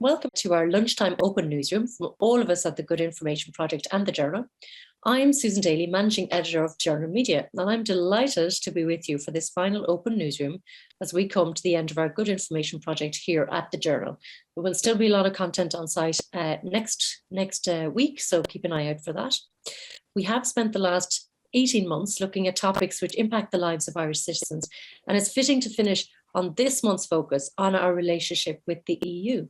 Welcome to our lunchtime open newsroom from all of us at the Good Information Project and the Journal. I'm Susan Daly, Managing Editor of Journal Media, and I'm delighted to be with you for this final open newsroom as we come to the end of our Good Information Project here at the Journal. There will still be a lot of content on site next week, so keep an eye out for that. We have spent the last 18 months looking at topics which impact the lives of Irish citizens, and it's fitting to finish on this month's focus on our relationship with the EU.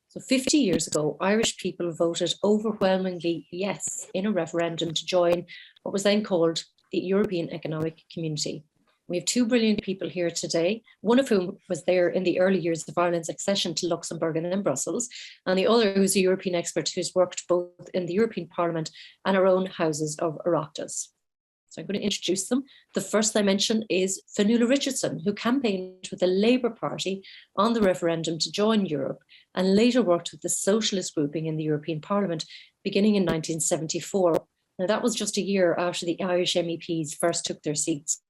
So 50 years ago, Irish people voted overwhelmingly yes in a referendum to join what was then called the European Economic Community. We have two brilliant people here today, one of whom was there in the early years of Ireland's accession to Luxembourg and in Brussels, and the other who's a European expert who's worked both in the European Parliament and our own houses of Oireachtas. So I'm going to introduce them. The first I mention is Fionnuala Richardson, who campaigned with the Labour Party on the referendum to join Europe and later worked with the Socialist grouping in the European Parliament beginning in 1974. Now that was just a year after the Irish MEPs first took their seats.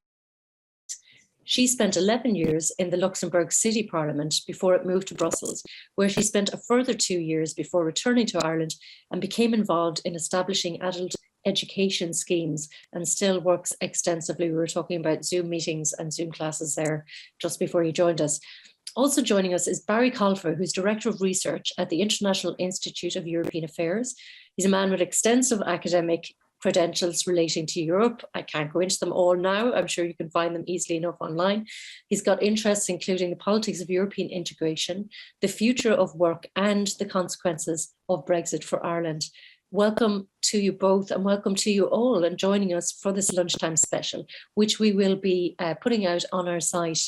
She spent 11 years in the Luxembourg City Parliament before it moved to Brussels, where she spent a further 2 years before returning to Ireland and became involved in establishing adult education schemes and still works extensively. We were talking about Zoom meetings and Zoom classes there just before you joined us. Also joining us is Barry Colfer, who's Director of Research at the International Institute of European Affairs. He's a man with extensive academic credentials relating to Europe. I can't go into them all now. I'm sure you can find them easily enough online. He's got interests including the politics of European integration, the future of work, and the consequences of Brexit for Ireland. Welcome to you both and welcome to you all and joining us for this lunchtime special, which we will be putting out on our site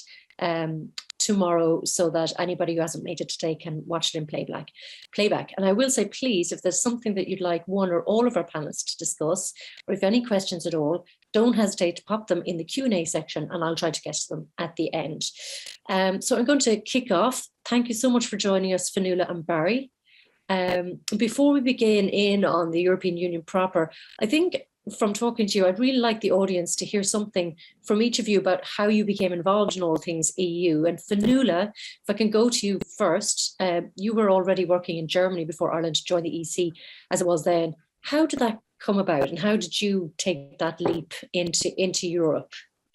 tomorrow so that anybody who hasn't made it today can watch it in playback. And I will say, please, if there's something that you'd like one or all of our panelists to discuss, or if any questions at all, don't hesitate to pop them in the Q&A section and I'll try to get to them at the end. So I'm going to kick off. Thank you so much for joining us, Fionnuala and Barry. Before we begin in on the European Union proper, I think from talking to you, I'd really like the audience to hear something from each of you about how you became involved in all things EU. And Fionnuala, if I can go to you first, you were already working in Germany before Ireland joined the EC as it was then. How did that come about and how did you take that leap into Europe?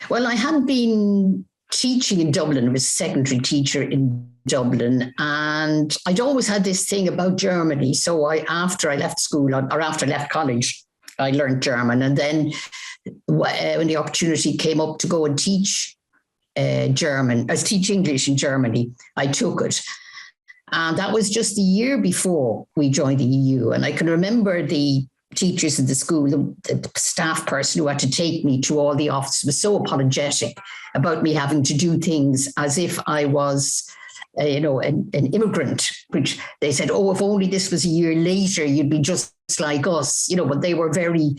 Well, I hadn't been teaching in Dublin. I was a secondary teacher in Dublin, and I'd always had this thing about Germany. So after I left school or after I left college, I learned German. And then when the opportunity came up to go and teach teach English in Germany, I took it. And that was just a year before we joined the EU. And I can remember the teachers in the school, the staff person who had to take me to all the offices was so apologetic about me having to do things as if I was, an immigrant, which they said, oh, if only this was a year later, you'd be just like us, but they were very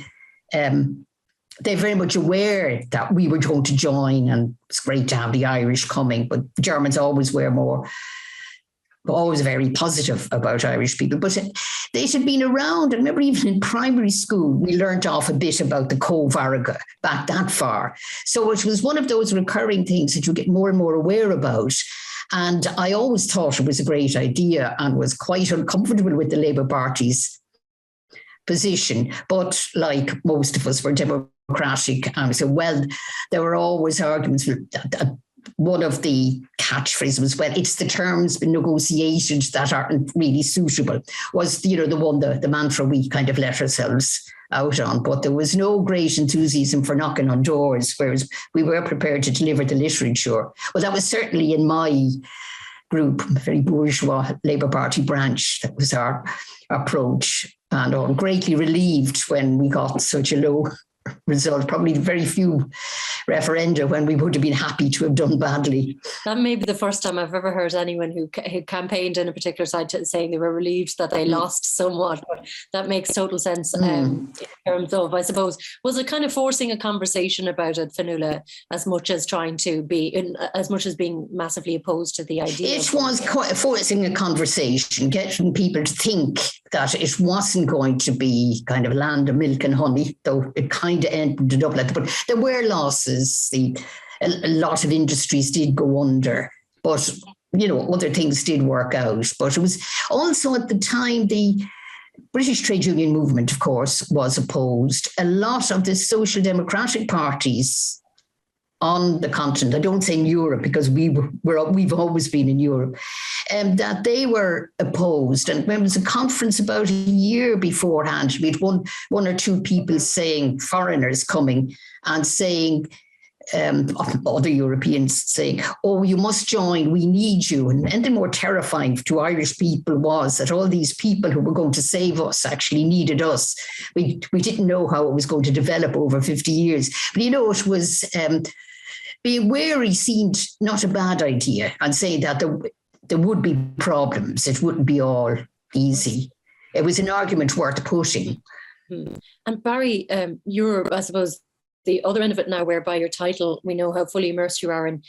much aware that we were going to join and it's great to have the Irish coming, but Germans always always very positive about Irish people, but they had been around. I remember even in primary school, we learnt off a bit about the Colfer back that far. So it was one of those recurring things that you get more and more aware about. And I always thought it was a great idea and was quite uncomfortable with the Labour Party's position. But like most of us were democratic. There were always arguments. One of the catchphrases was, well, it's the terms negotiated that aren't really suitable, was, the mantra we kind of let ourselves out on. But there was no great enthusiasm for knocking on doors, whereas we were prepared to deliver the literature. Well, that was certainly in my group, a very bourgeois Labour Party branch. That was our approach. And I'm greatly relieved when we got such a low result, probably very few referenda when we would have been happy to have done badly. That may be the first time I've ever heard anyone who campaigned in a particular side saying they were relieved that they lost somewhat, but that makes total sense in terms of, I suppose, was it kind of forcing a conversation about it, Fionnuala, as much as as much as being massively opposed to the idea? It was quite forcing a conversation, getting people to think that it wasn't going to be kind of land of milk and honey, though it kind of ended up like that. But there were losses. A lot of industries did go under, but other things did work out. But it was also at the time the British trade union movement, of course, was opposed. A lot of the social democratic parties on the continent, I don't say in Europe because we've always been in Europe, that they were opposed. And there was a conference about a year beforehand. We had one or two people saying, foreigners coming and saying, other Europeans saying, oh, you must join, we need you. And the more terrifying to Irish people was that all these people who were going to save us actually needed us. We didn't know how it was going to develop over 50 years. But, it was being wary seemed not a bad idea, and saying that there would be problems. It wouldn't be all easy. It was an argument worth pushing. And Barry, you're, I suppose, the other end of it now, whereby your title, we know how fully immersed you are in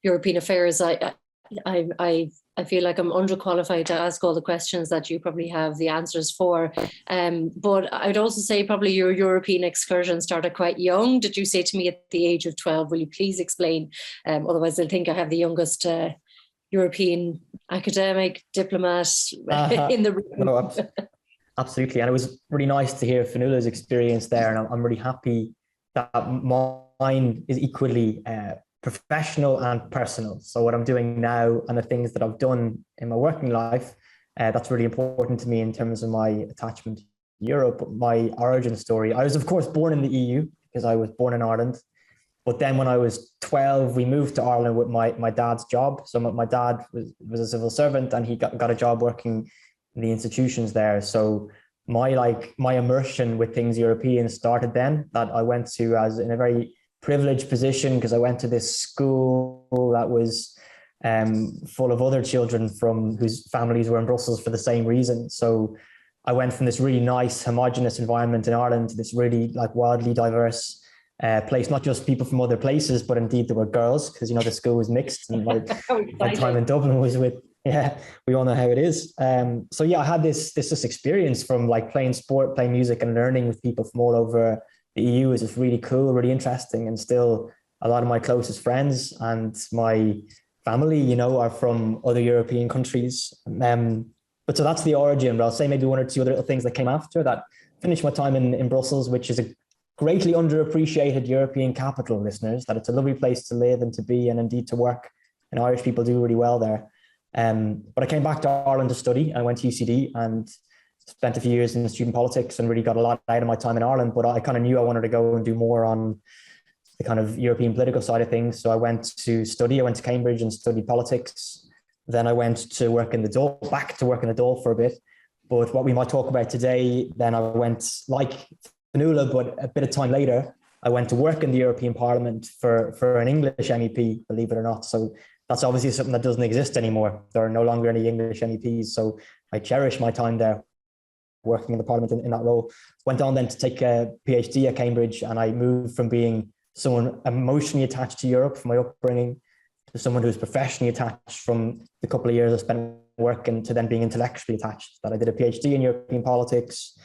European affairs. I feel like I'm underqualified to ask all the questions that you probably have the answers for. But I'd also say probably your European excursion started quite young. Did you say to me at the age of 12, will you please explain? Otherwise they'll think I have the youngest European academic diplomat in the room. No, absolutely. And it was really nice to hear Fionnuala's experience there. And I'm really happy that mine is equally professional and personal. So what I'm doing now and the things that I've done in my working life, that's really important to me in terms of my attachment to Europe, my origin story. I was, of course, born in the EU because I was born in Ireland. But then when I was 12, we moved to Ireland with my dad's job. So my dad was a civil servant and he got a job working in the institutions there. So my immersion with things European started then, that I went to as in a very privileged position because I went to this school that was full of other children from whose families were in Brussels for the same reason. So I went from this really nice homogenous environment in Ireland to this really like wildly diverse place, not just people from other places, but indeed there were girls because, the school was mixed. And my time in Dublin was with, we all know how it is. So I had this experience from like playing sport, playing music and learning with people from all over the EU is just really cool, really interesting. And still a lot of my closest friends and my family, are from other European countries. But so that's the origin, but I'll say maybe one or two other little things that came after that. Finished my time in Brussels, which is a greatly underappreciated European capital, listeners, that it's a lovely place to live and to be and indeed to work. And Irish people do really well there. But I came back to Ireland to study. I went to UCD and spent a few years in student politics and really got a lot out of my time in Ireland. But I kind of knew I wanted to go and do more on the kind of European political side of things. So I went to study. I went to Cambridge and studied politics. Then I went to work in the Dáil, back to work in the Dáil for a bit. But what we might talk about today, then I went, like Fionnuala, but a bit of time later, I went to work in the European Parliament for an English MEP, believe it or not. So that's obviously something that doesn't exist anymore. There are no longer any English MEPs. So I cherish my time there working in the Parliament in that role. Went on then to take a PhD at Cambridge, and I moved from being someone emotionally attached to Europe from my upbringing to someone who's professionally attached from the couple of years I spent working to then being intellectually attached. That I did a PhD in European politics,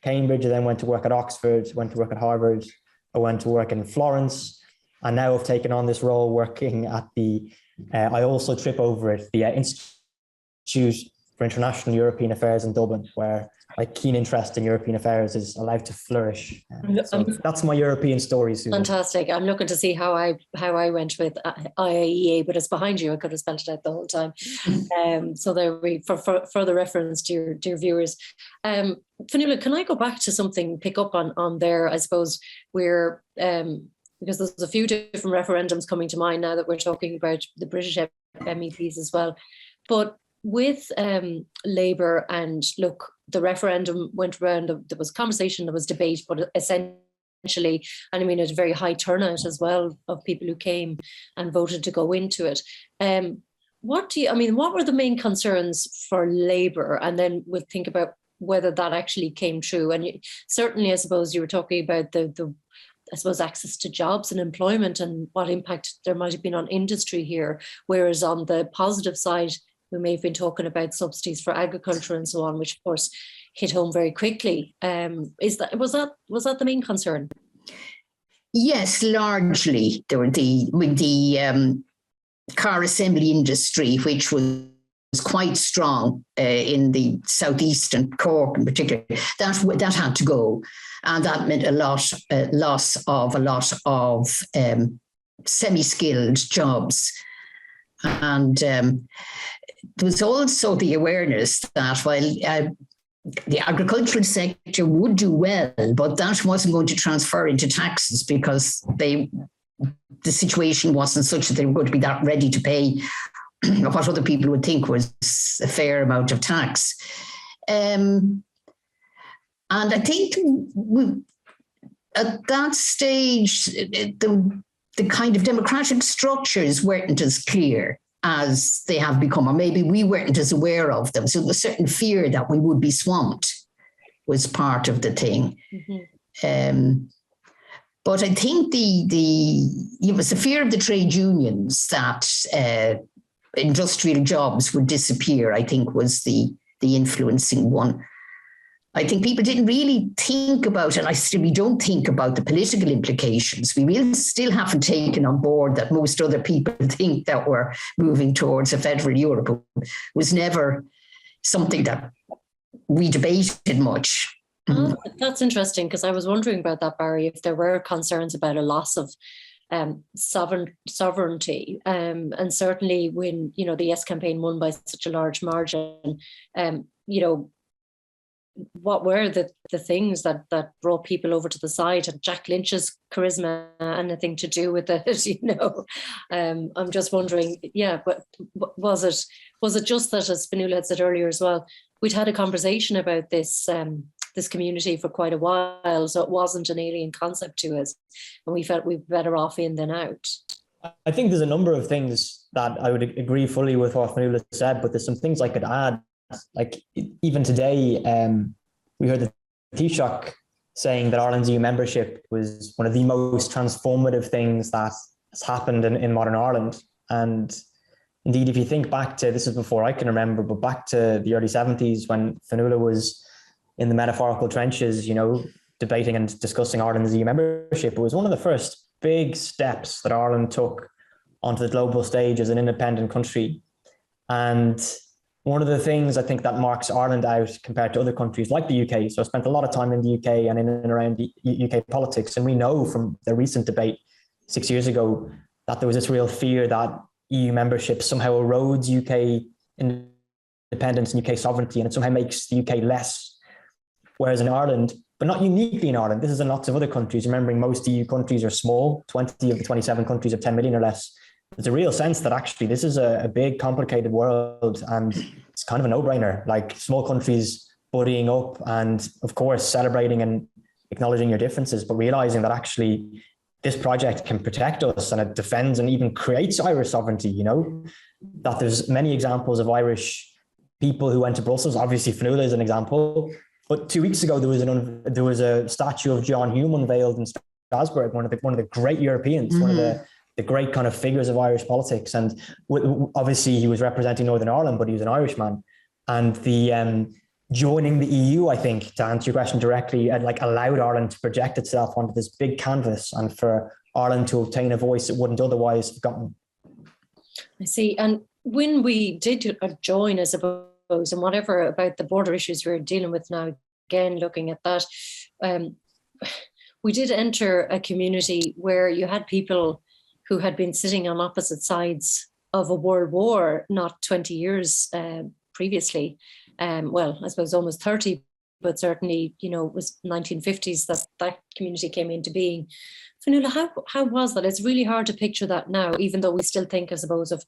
Cambridge, I then went to work at Oxford, went to work at Harvard, I went to work in Florence, and now I've taken on this role working at the, I also trip over it, the Institute for International European Affairs in Dublin, where my keen interest in European affairs is allowed to flourish. So that's my European story, Susan. Fantastic. I'm looking to see how I went with IAEA, but it's behind you. I could have spelled it out the whole time. So there we for further reference to your viewers. Fionnuala, can I go back to something, pick up on there? I suppose we're because there's a few different referendums coming to mind now that we're talking about the British MEPs as well. But with Labour, and look, the referendum went around, there was conversation, there was debate, but essentially, and I mean, a very high turnout as well of people who came and voted to go into it. What were the main concerns for Labour? And then we'll think about whether that actually came true. And certainly, I suppose you were talking about the access to jobs and employment and what impact there might have been on industry here. Whereas on the positive side, we may have been talking about subsidies for agriculture and so on, which of course hit home very quickly. Was that the main concern? Yes, largely. There were the car assembly industry, which was quite strong in the southeast and Cork in particular, that had to go. And that meant loss of a lot of semi-skilled jobs. And there was also the awareness that while the agricultural sector would do well, but that wasn't going to transfer into taxes because the situation wasn't such that they were going to be that ready to pay what other people would think was a fair amount of tax. And I think at that stage, the kind of democratic structures weren't as clear as they have become, or maybe we weren't as aware of them. So the certain fear that we would be swamped was part of the thing. Mm-hmm. But I think it was the fear of the trade unions that industrial jobs would disappear, I think was the influencing one. I think people didn't really think about, and we don't think about the political implications. We really still haven't taken on board that most other people think that we're moving towards a federal Europe. It was never something that we debated much. Oh, that's interesting, because I was wondering about that, Barry, if there were concerns about a loss of sovereignty. And certainly when, the Yes campaign won by such a large margin, what were the things that brought people over to the side? Had Jack Lynch's charisma anything to do with it? I'm just wondering, but was it just that, as Fionnuala had said earlier as well, we'd had a conversation about this community for quite a while, so it wasn't an alien concept to us, and we felt we were better off in than out. I think there's a number of things that I would agree fully with what Fionnuala said, but there's some things I could add. Like even today, we heard the Taoiseach saying that Ireland's EU membership was one of the most transformative things that has happened in modern Ireland. And indeed, if you think back to, this is before I can remember, but back to the early 70s when Fionnuala was in the metaphorical trenches, debating and discussing Ireland's EU membership, it was one of the first big steps that Ireland took onto the global stage as an independent country. And one of the things I think that marks Ireland out compared to other countries like the UK. So I spent a lot of time in the UK and in and around the UK politics. And we know from the recent debate 6 years ago that there was this real fear that EU membership somehow erodes UK independence and UK sovereignty, and it somehow makes the UK less. Whereas in Ireland, but not uniquely in Ireland, this is in lots of other countries, remembering most EU countries are small, 20 of the 27 countries have 10 million or less. There's a real sense that actually this is a big, complicated world, and it's kind of a no-brainer, like small countries buddying up and, of course, celebrating and acknowledging your differences, but realizing that actually this project can protect us and it defends and even creates Irish sovereignty, that there's many examples of Irish people who went to Brussels. Obviously, Fionnuala is an example. But 2 weeks ago, there was a statue of John Hume unveiled in Strasbourg, one of the great Europeans, one of the great kind of figures of Irish politics. And obviously he was representing Northern Ireland, but he was an Irishman. And the joining the EU, I think, to answer your question directly, allowed Ireland to project itself onto this big canvas and for Ireland to obtain a voice it wouldn't otherwise have gotten. I see. And when we did join, I suppose, and whatever about the border issues we're dealing with now, again, looking at that, we did enter a community where you had people who had been sitting on opposite sides of a world war, not 20 years previously. Well, I suppose almost 30, but certainly, it was 1950s that community came into being. Fionnuala, how was that? It's really hard to picture that now, even though we still think, I suppose, of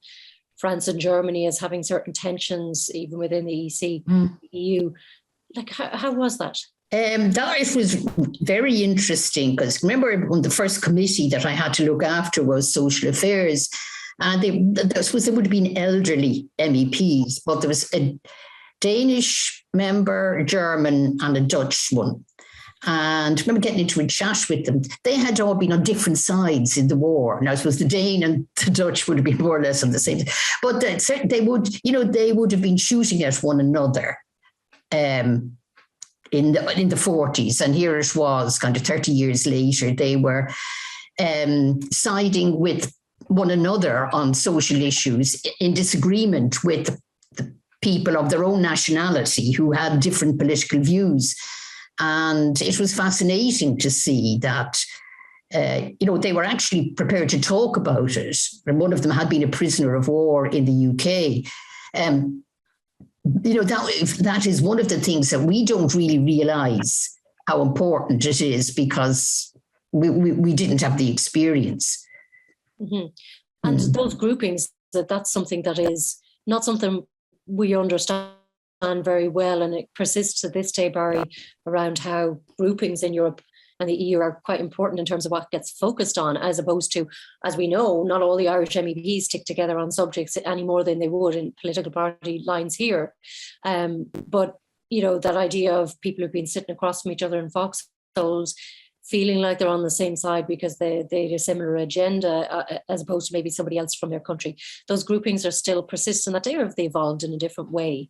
France and Germany as having certain tensions, even within the EU. How was that? That was very interesting, because remember, the first committee that I had to look after was social affairs, and there would have been elderly MEPs, but there was a Danish member, a German, and a Dutch one. And I remember getting into a chat with them. They had all been on different sides in the war. Now, I suppose the Dane and the Dutch would have been more or less on the same. But they would have been shooting at one another. In the 40s, and here it was kind of 30 years later, they were siding with one another on social issues in disagreement with the people of their own nationality who had different political views. And it was fascinating to see that, they were actually prepared to talk about it. And one of them had been a prisoner of war in the UK. That is one of the things that we don't really realise how important it is, because we didn't have the experience. Mm-hmm. And those groupings, that's something that is not something we understand very well, and it persists to this day, Barry, around how groupings in Europe and the EU are quite important in terms of what gets focused on, as opposed to, as we know, not all the Irish MEPs stick together on subjects any more than they would in political party lines here. But, that idea of people who've been sitting across from each other in foxholes, feeling like they're on the same side because they have a similar agenda, as opposed to maybe somebody else from their country. Those groupings are still persistent, that they have evolved in a different way.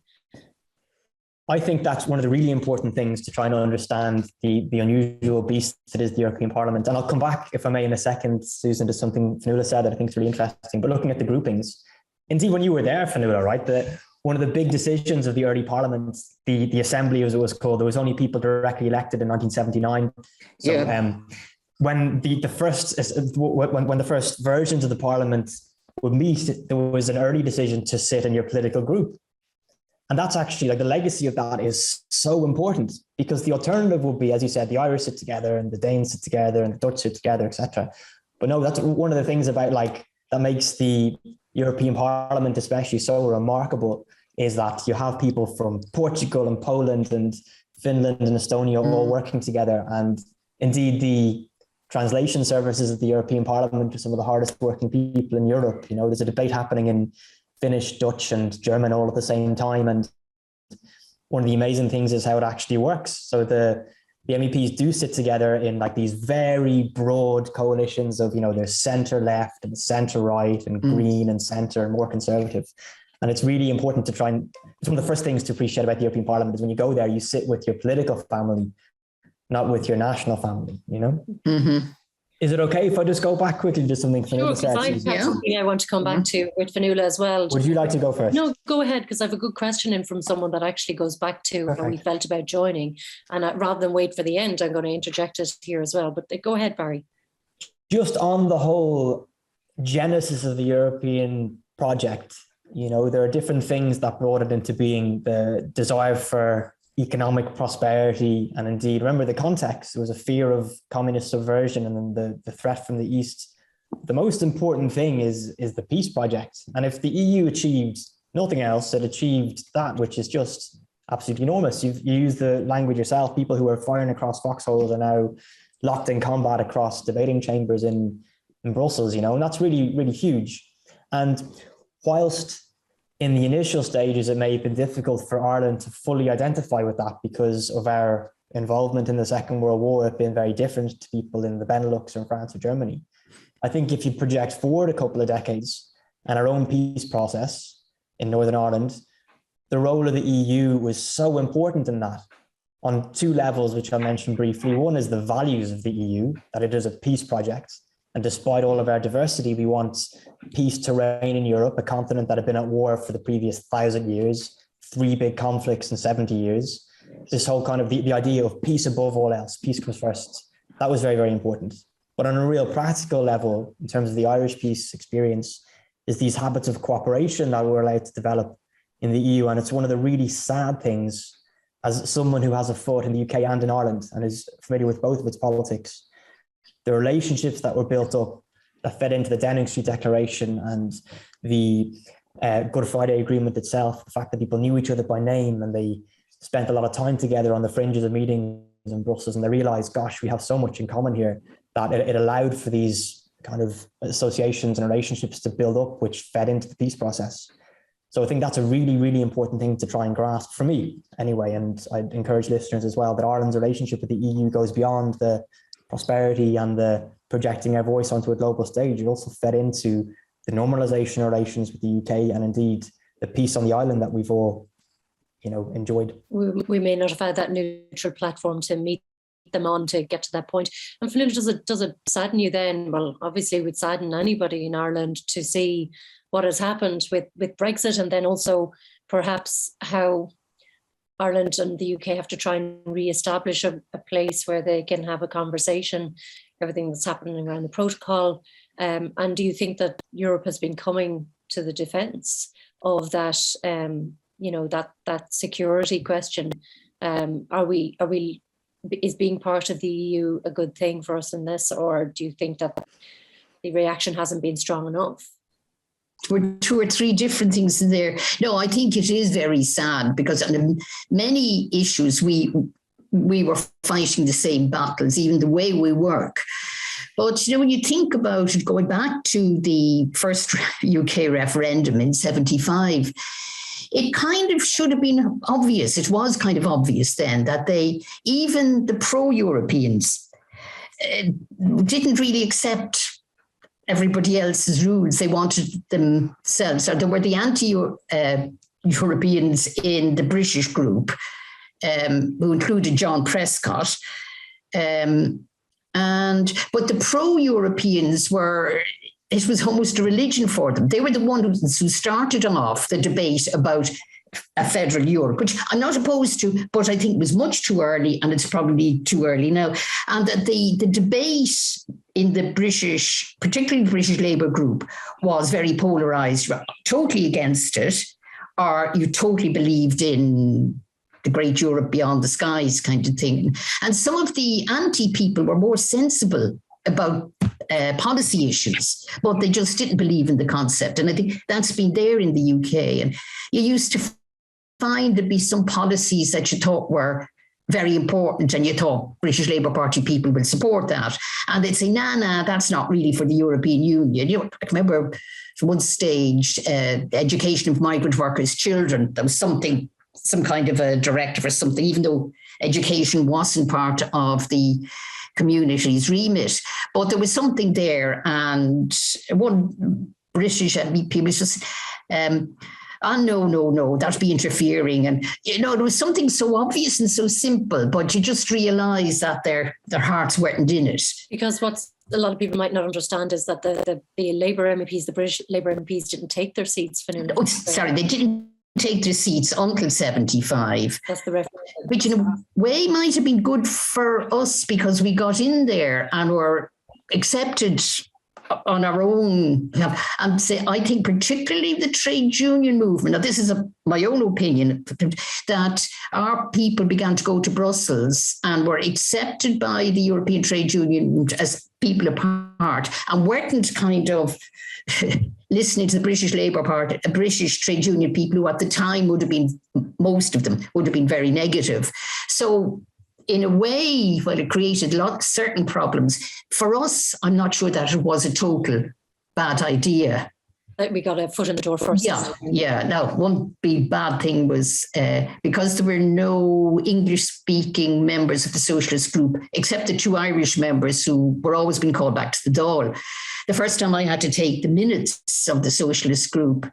I think that's one of the really important things to try and understand the unusual beast that is the European Parliament. And I'll come back, if I may, in a second, Susan, to something Fionnuala said that I think is really interesting. But looking at the groupings, indeed, when you were there, Fionnuala, right, one of the big decisions of the early Parliament, the Assembly, as it was called, there was only people directly elected in 1979. So yeah. When the first versions of the Parliament would meet, there was an early decision to sit in your political group. And that's actually, like, the legacy of that is so important, because the alternative would be, as you said, the Irish sit together and the Danes sit together and the Dutch sit together, etc. But no, that's one of the things about, like, that makes the European Parliament especially so remarkable, is that you have people from Portugal and Poland and Finland and Estonia all working together. And indeed, the translation services of the European Parliament are some of the hardest working people in Europe. There's a debate happening in Finnish, Dutch, and German all at the same time. And one of the amazing things is how it actually works. So the MEPs do sit together in, like, these very broad coalitions of, there's centre left and centre right and green and centre and more conservative. And it's really important to try and, it's one of the first things to appreciate about the European Parliament is when you go there, you sit with your political family, not with your national family, Mm-hmm. Is it okay if I just go back quickly to something Fionnuala said? Something I want to come back to with Fionnuala as well. Would you like to go first? No, go ahead, because I have a good question in from someone that actually goes back to how we felt about joining. And rather than wait for the end, I'm going to interject it here as well. But go ahead, Barry. Just on the whole genesis of the European project, there are different things that brought it into being: the desire for economic prosperity, and indeed, remember the context, there was a fear of communist subversion and then the threat from the East. The most important thing is the peace project. And if the EU achieved nothing else, it achieved that, which is just absolutely enormous. You use the language yourself. People who are firing across foxholes are now locked in combat across debating chambers in Brussels, and that's really, really huge. And whilst in the initial stages, it may have been difficult for Ireland to fully identify with that because of our involvement in the Second World War. It's been very different to people in the Benelux or in France or Germany. I think if you project forward a couple of decades and our own peace process in Northern Ireland, the role of the EU was so important in that on two levels, which I mentioned briefly. One is the values of the EU, that it is a peace project. And despite all of our diversity, we want peace to reign in Europe, a continent that had been at war for the previous 1,000 years, 3 big conflicts in 70 years. This whole kind of the idea of peace above all else, peace comes first. That was very, very important. But on a real practical level, in terms of the Irish peace experience, is these habits of cooperation that we're allowed to develop in the EU. And it's one of the really sad things, as someone who has a foot in the UK and in Ireland and is familiar with both of its politics, the relationships that were built up that fed into the Downing Street Declaration and the Good Friday Agreement itself, the fact that people knew each other by name and they spent a lot of time together on the fringes of meetings in Brussels, and they realized, gosh, we have so much in common here, that it allowed for these kind of associations and relationships to build up, which fed into the peace process. So I think that's a really, really important thing to try and grasp for me anyway. And I'd encourage listeners as well that Ireland's relationship with the EU goes beyond the prosperity and the projecting our voice onto a global stage. It also fed into the normalization of relations with the UK and indeed the peace on the island that we've all, enjoyed. We may not have had that neutral platform to meet them on to get to that point. And Fionnuala, does it sadden you then? Well, obviously it would sadden anybody in Ireland to see what has happened with Brexit, and then also perhaps how Ireland and the UK have to try and re-establish a place where they can have a conversation, everything that's happening around the protocol. And do you think that Europe has been coming to the defence of that, that security question? Is being part of the EU a good thing for us in this, or do you think that the reaction hasn't been strong enough? Were two or three different things in there. No, I think it is very sad because on many issues we were fighting the same battles, even the way we work. But, when you think about it, going back to the first UK referendum in 75, it kind of should have been obvious. It was kind of obvious then that even the pro-Europeans didn't really accept everybody else's rules. They wanted themselves. So there were the anti-Europeans in the British group, who included John Prescott. But the pro-Europeans it was almost a religion for them. They were the ones who started off the debate about a federal Europe, which I'm not opposed to, but I think was much too early, and it's probably too early now. And that the debate in the British, particularly the British Labour group, was very polarised, totally against it, or you totally believed in the great Europe beyond the skies kind of thing. And some of the anti-people were more sensible about policy issues, but they just didn't believe in the concept. And I think that's been there in the UK. And you used to find there'd be some policies that you thought were very important, and you thought British Labour Party people will support that. And they'd say, nah, that's not really for the European Union. I remember at one stage, education of migrant workers' children, there was some kind of a directive or something, even though education wasn't part of the community's remit. But there was something there, and one British MEP was just, no, that'd be interfering. And, there was something so obvious and so simple, but you just realise that their hearts weren't in it. Because what a lot of people might not understand is that the Labour MEPs, the British Labour MEPs, didn't take their seats. They didn't take their seats until 75. That's the referendum. Which in a way might have been good for us because we got in there and were accepted on our own. And I think particularly the trade union movement, now this is my own opinion, that our people began to go to Brussels and were accepted by the European Trade Union as people apart, and weren't kind of listening to the British Labour Party, British trade union people who at the time most of them would have been very negative. So in a way, it created certain problems. For us, I'm not sure that it was a total bad idea. We got a foot in the door first. Yeah. Now, one big bad thing was because there were no English-speaking members of the Socialist group, except the two Irish members who were always being called back to the Dáil. The first time I had to take the minutes of the Socialist group,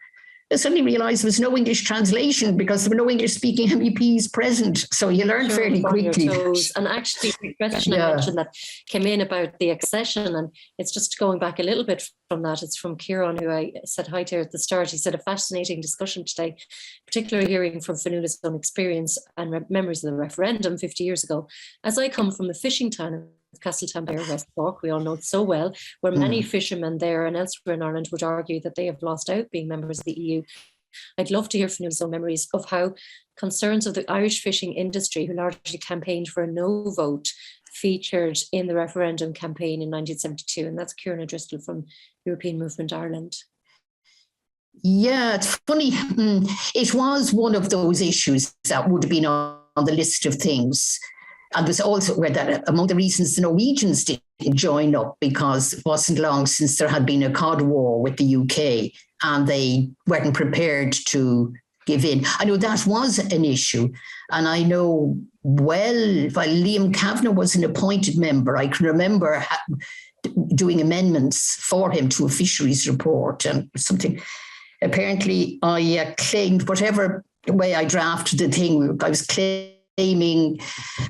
I suddenly realised there was no English translation because there were no English-speaking MEPs present. So you learn fairly quickly. And actually, the question I mentioned that came in about the accession, and it's just going back a little bit from that. It's from Kieran, who I said hi to at the start. He said, a fascinating discussion today, particularly hearing from Fionnuala's own experience and memories of the referendum 50 years ago. As I come from a fishing town of Castletownbere, West Cork, we all know it so well, where many fishermen there and elsewhere in Ireland would argue that they have lost out being members of the EU. I'd love to hear Fionnuala's own memories of how concerns of the Irish fishing industry, who largely campaigned for a no vote, featured in the referendum campaign in 1972. And that's Kieran O'Driscoll from European Movement Ireland. Yeah, it's funny. It was one of those issues that would have been on the list of things. And there's also where that among the reasons the Norwegians didn't join up, because it wasn't long since there had been a cod war with the UK and they weren't prepared to give in. I know that was an issue. And I know while Liam Kavanagh was an appointed member, I can remember doing amendments for him to a fisheries report and something. Apparently I claimed whatever way I drafted the thing, I was claiming claiming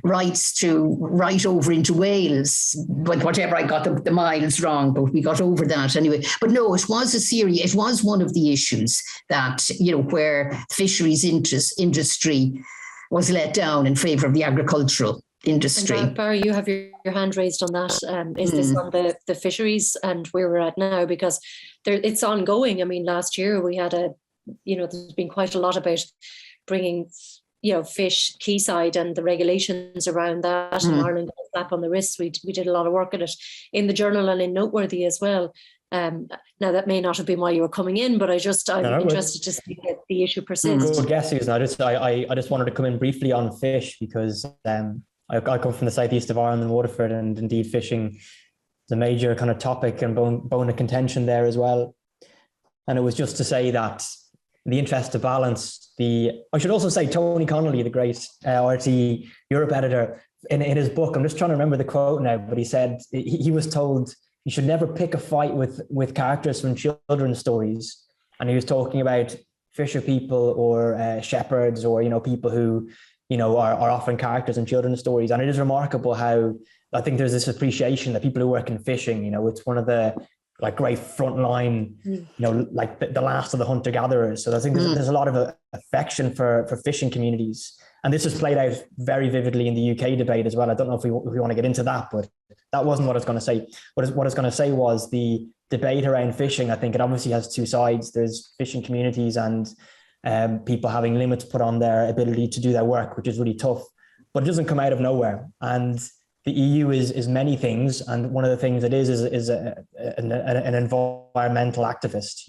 rights to right over into Wales, but whatever, I got the miles wrong, but we got over that anyway. But no, it was it was one of the issues that, where fisheries industry was let down in favour of the agricultural industry. And Barry, you have your hand raised on that. Is this on the fisheries and where we're at now? Because it's ongoing. I mean, last year we had there's been quite a lot about bringing, fish quayside and the regulations around that. And Ireland got a slap on the wrist. We did a lot of work on it in the Journal and in Noteworthy as well. Now that may not have been why you were coming in, but I'm interested to see that the issue persists. Good guess, Susan. I just wanted to come in briefly on fish because I come from the southeast of Ireland and Waterford, and indeed fishing is a major kind of topic and bone of contention there as well. And it was just to say that in the interest of balance, I should also say Tony Connolly, the great RT Europe editor, in his book, I'm just trying to remember the quote now, but he said he was told you should never pick a fight with characters from children's stories. And he was talking about fisher people or shepherds or, people who, are often characters in children's stories. And it is remarkable how I think there's this appreciation that people who work in fishing, it's one of the great frontline, like the last of the hunter-gatherers. So I think there's a lot of affection for fishing communities. And this has played out very vividly in the UK debate as well. I don't know if we want to get into that, but that wasn't what I was going to say. What I was going to say was the debate around fishing. I think it obviously has two sides. There's fishing communities and people having limits put on their ability to do their work, which is really tough, but it doesn't come out of nowhere. And the EU is many things. And one of the things it is an environmental activist,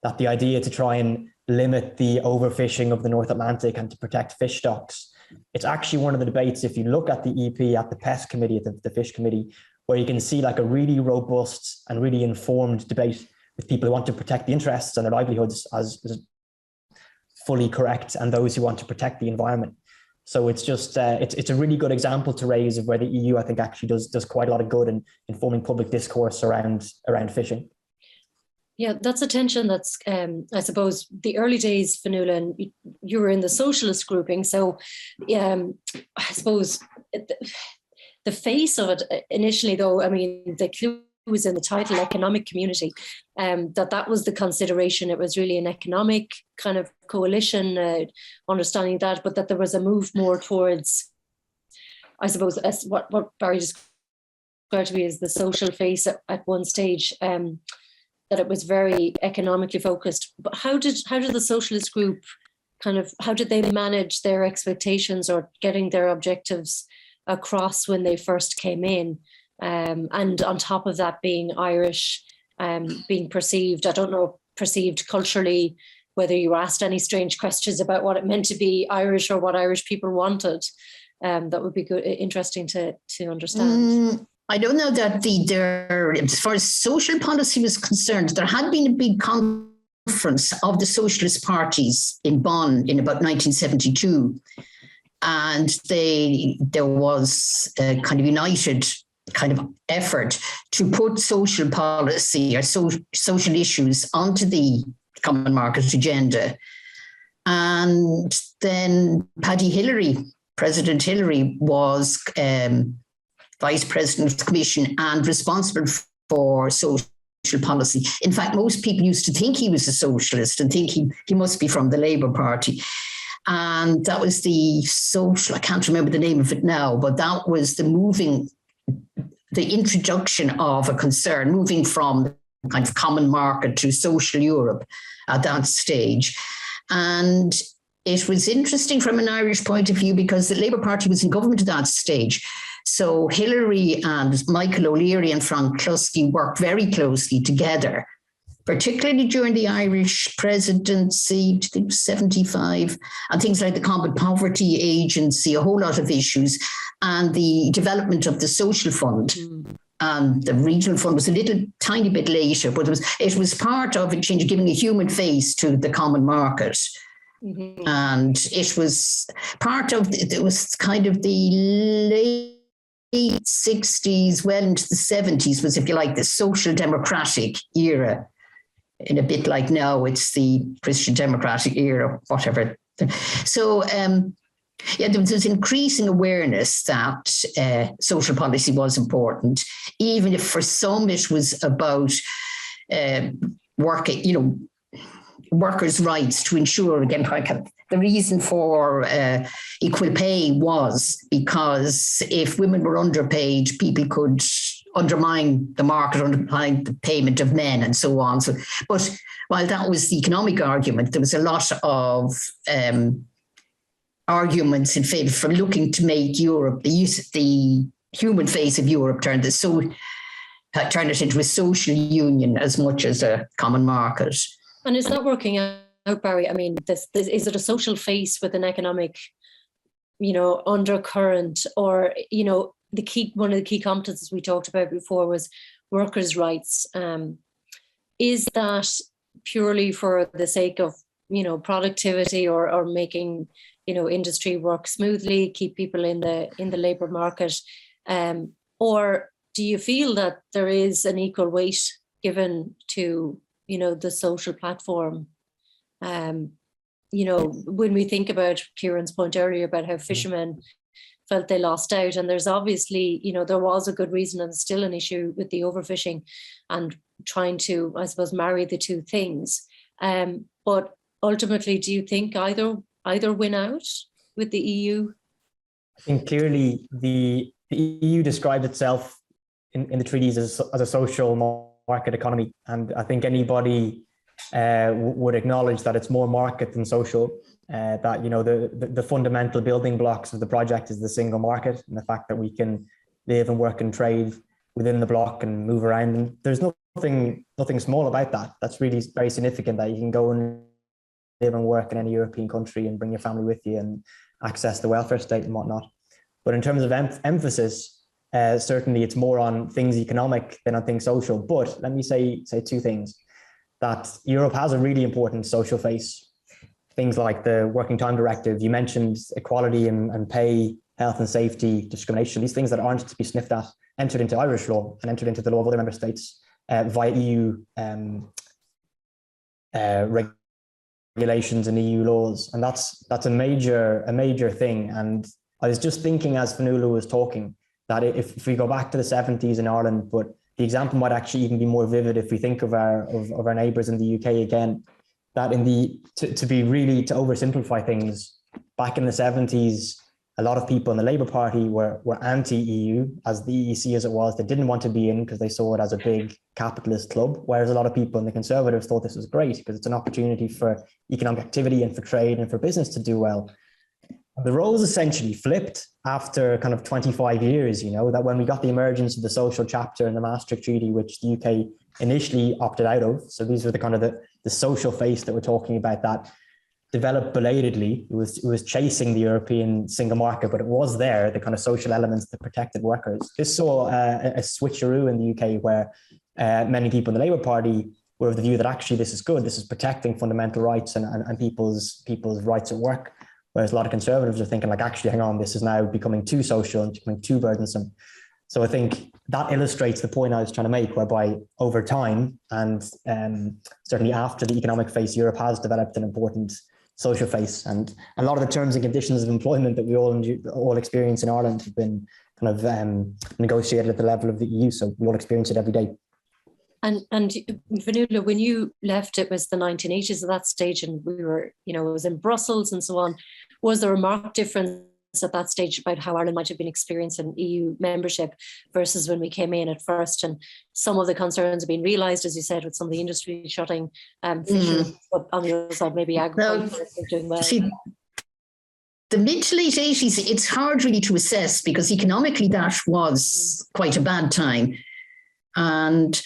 that the idea to try and limit the overfishing of the North Atlantic and to protect fish stocks. It's actually one of the debates, if you look at the EP, at the PEST committee, at the fish committee, where you can see a really robust and really informed debate with people who want to protect the interests and their livelihoods as fully correct, and those who want to protect the environment. So it's just, it's a really good example to raise of where the EU, I think, actually does quite a lot of good in informing public discourse around fishing. Yeah, that's a tension that's, I suppose, the early days, Fionnuala, and you were in the Socialist grouping. So I suppose the face of it initially, though, I mean, the clue was in the title, economic community, that was the consideration. It was really an economic kind of coalition, understanding that, but that there was a move more towards, I suppose, as what Barry described to me as the social face at one stage, that it was very economically focused. But how did the Socialist group how did they manage their expectations or getting their objectives across when they first came in? And on top of that, being Irish, being perceived, I don't know, perceived culturally, whether you were asked any strange questions about what it meant to be Irish or what Irish people wanted. That would be good, interesting to understand. I don't know that as far as social policy was concerned, there had been a big conference of the socialist parties in Bonn in about 1972. And there was a kind of united kind of effort to put social policy or social issues onto the common market agenda. And then President Hillary was Vice President of the Commission and responsible for social policy. In fact, most people used to think he was a socialist and think he must be from the Labour Party. And that was the social, I can't remember the name of it now, but that was the introduction of a concern, moving from kind of common market to social Europe at that stage. And it was interesting from an Irish point of view because the Labour Party was in government at that stage. So Hillary and Michael O'Leary and Frank Clusky worked very closely together, particularly during the Irish presidency, I think 75, and things like the Combat Poverty Agency, a whole lot of issues, and the development of the Social Fund. And the Regional Fund was a tiny bit later, but it was part of it, giving a human face to the common market. Mm-hmm. And it was part of, it was kind of the late 60s, well into the 70s was, if you like, the social democratic era. In a bit like now, it's the Christian democratic era, whatever. So Yeah, there was increasing awareness that social policy was important, even if for some it was about working, workers' rights to ensure, again, the reason for equal pay was because if women were underpaid, people could undermine the market, undermine the payment of men and so on. So, but while that was the economic argument, there was a lot of arguments in favour for looking to make Europe, the human face of Europe, turn it into a social union as much as a common market. And is that working out, Barry? I mean, this is it a social face with an economic, undercurrent, or one of the key competences we talked about before was workers' rights. Is that purely for the sake of productivity or making industry work smoothly, keep people in the labour market, or do you feel that there is an equal weight given to the social platform? When we think about Kieran's point earlier about how fishermen felt they lost out, and there's obviously, there was a good reason and still an issue with the overfishing and trying to, I suppose, marry the two things. But ultimately, do you think either win out with the EU? I think clearly the EU described itself in the treaties as a social market economy, and I think anybody would acknowledge that it's more market than social. That the fundamental building blocks of the project is the single market and the fact that we can live and work and trade within the bloc and move around. And there's nothing small about that. That's really very significant, that you can go and live and work in any European country and bring your family with you and access the welfare state and whatnot. But in terms of emphasis, certainly it's more on things economic than on things social. But let me say two things. That Europe has a really important social face. Things like the Working Time Directive, you mentioned equality and pay, health and safety, discrimination, these things that aren't to be sniffed at, entered into Irish law and entered into the law of other member states via EU regulations and EU laws. And that's a major thing. And I was just thinking as Fionnuala was talking, that if we go back to the 70s in Ireland, but the example might actually even be more vivid if we think of our neighbours in the UK again, that to oversimplify things, back in the 70s, a lot of people in the Labour Party were anti-EU, as the EEC as it was. They didn't want to be in because they saw it as a big capitalist club, whereas a lot of people in the Conservatives thought this was great because it's an opportunity for economic activity and for trade and for business to do well. The roles essentially flipped after kind of 25 years, that when we got the emergence of the social chapter in the Maastricht Treaty, which the UK initially opted out of. So these were the kind of the social face that we're talking about that developed belatedly. It was chasing the European single market, but it was there, the kind of social elements that protected workers. This saw a switcheroo in the UK where many people in the Labour Party were of the view that actually this is good. This is protecting fundamental rights and people's rights at work. Whereas a lot of Conservatives are thinking like, actually, hang on, this is now becoming too social and becoming too burdensome. So I think that illustrates the point I was trying to make, whereby over time and certainly after the economic phase, Europe has developed an important social face. And a lot of the terms and conditions of employment that we all experience in Ireland have been kind of negotiated at the level of the EU. So we all experience it every day. And Fionnuala, when you left, it was the 1980s at that stage, and we were, it was in Brussels and so on. Was there a marked difference at that stage about how Ireland might have been experiencing EU membership versus when we came in at first? And some of the concerns have been realised, as you said, with some of the industry shutting, fisheries, but on the other side, maybe agriculture is doing well. See, the mid to late 80s, it's hard really to assess because economically that was quite a bad time. And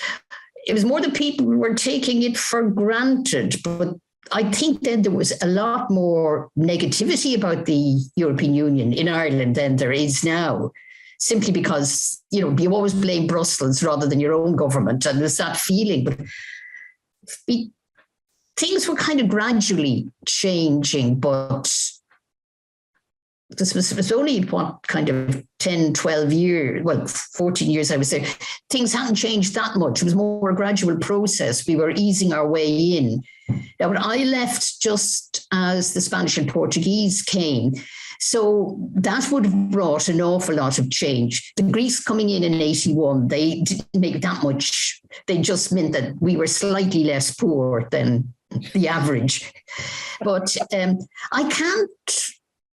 it was more that people were taking it for granted. But I think then there was a lot more negativity about the European Union in Ireland than there is now, simply because, you always blame Brussels rather than your own government. And there's that feeling. But things were kind of gradually changing, but this was only kind of 10, 12 years, 14 years, I would say. Things hadn't changed that much. It was more a gradual process. We were easing our way in. Now, when I left just as the Spanish and Portuguese came, So that would have brought an awful lot of change. The Greeks coming in 81, they didn't make that much. They just meant that we were slightly less poor than the average. But I can't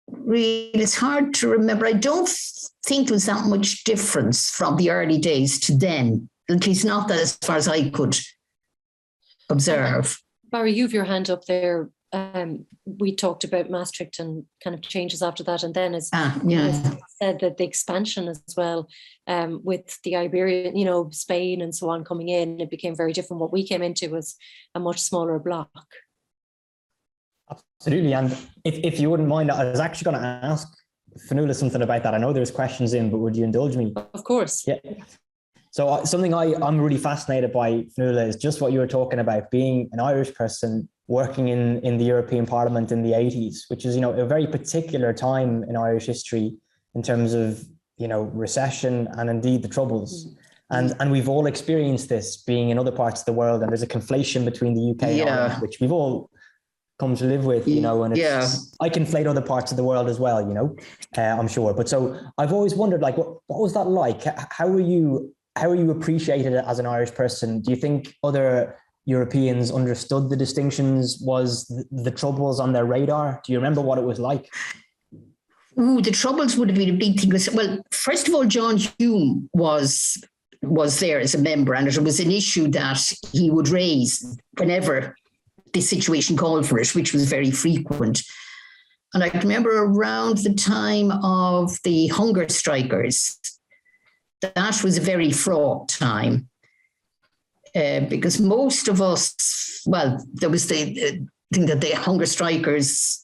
really, it's hard to remember. I don't think there was that much difference from the early days to then, at least not that as far as I could observe. Barry, you've your hand up there. We talked about Maastricht and kind of changes after that, and then as said that the expansion as well, with the Iberian, Spain and so on coming in, it became very different. What we came into was a much smaller block. Absolutely, and if you wouldn't mind, I was actually going to ask Fionnuala something about that. I know there's questions in, but would you indulge me? Of course. Yeah. So something I'm really fascinated by, Fionnuala, is just what you were talking about, being an Irish person working in the European Parliament in the 80s, which is, a very particular time in Irish history in terms of, recession and indeed the Troubles. And we've all experienced this being in other parts of the world, and there's a conflation between the UK and Ireland, which we've all come to live with, and I conflate other parts of the world as well, I'm sure. But so I've always wondered, like, what was that like? How are you appreciated as an Irish person? Do you think other Europeans understood the distinctions? Was the Troubles on their radar? Do you remember what it was like? Ooh, the Troubles would have been a big thing. Well, first of all, John Hume was there as a member, and it was an issue that he would raise whenever the situation called for it, which was very frequent. And I remember around the time of the hunger strikers, that was a very fraught time, because most of us, there was the thing that the hunger strikers,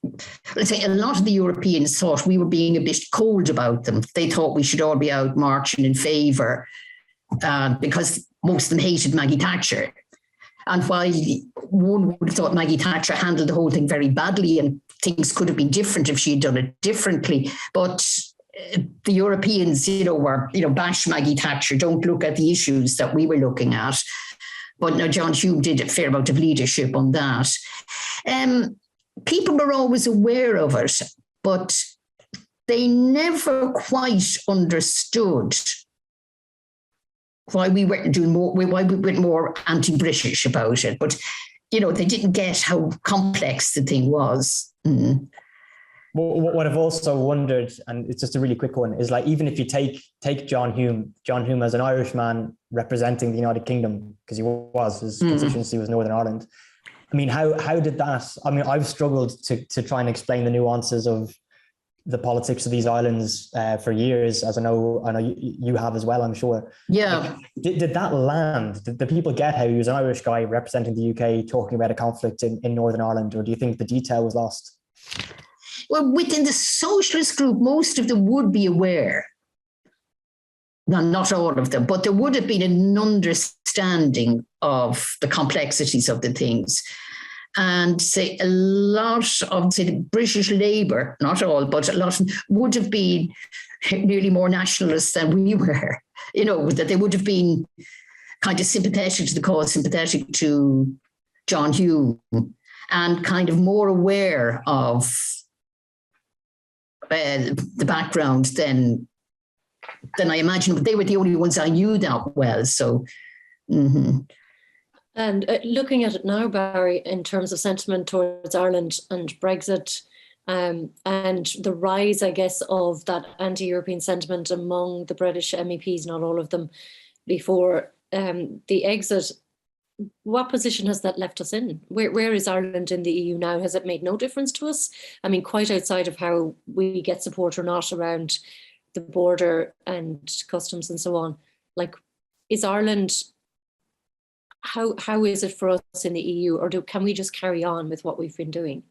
let's say a lot of the Europeans thought we were being a bit cold about them. They thought we should all be out marching in favour, because most of them hated Maggie Thatcher. And while one would have thought Maggie Thatcher handled the whole thing very badly and things could have been different if she had done it differently, but the Europeans, were, bash Maggie Thatcher, don't look at the issues that we were looking at. But now John Hume did a fair amount of leadership on that. People were always aware of it, but they never quite understood why we weren't doing more, why we went more anti-British about it. But, they didn't get how complex the thing was. Mm. What I've also wondered, and it's just a really quick one, is like, even if you take John Hume as an Irishman representing the United Kingdom, because his constituency was Northern Ireland. I mean, how did that, I've struggled to try and explain the nuances of the politics of these islands for years, as I know you have as well, I'm sure. Yeah. Did that land? Did the people get how he was an Irish guy representing the UK talking about a conflict in Northern Ireland, or do you think the detail was lost? Well, within the Socialist group, most of them would be aware. No, not all of them, but there would have been an understanding of the complexities of the things. And say a lot of, say, the British Labour, not all, but a lot would have been nearly more nationalists than we were, that they would have been kind of sympathetic to the cause, sympathetic to John Hume, and kind of more aware of the background than I imagine. They were the only ones I knew that well. So, And looking at it now, Barry, in terms of sentiment towards Ireland and Brexit, and the rise, I guess, of that anti-European sentiment among the British MEPs, not all of them, before the exit, what position has that left us in? Where is Ireland in the EU now? Has it made no difference to us? I mean, quite outside of how we get support or not around the border and customs and so on. Like, is Ireland, how is it for us in the EU, or can we just carry on with what we've been doing?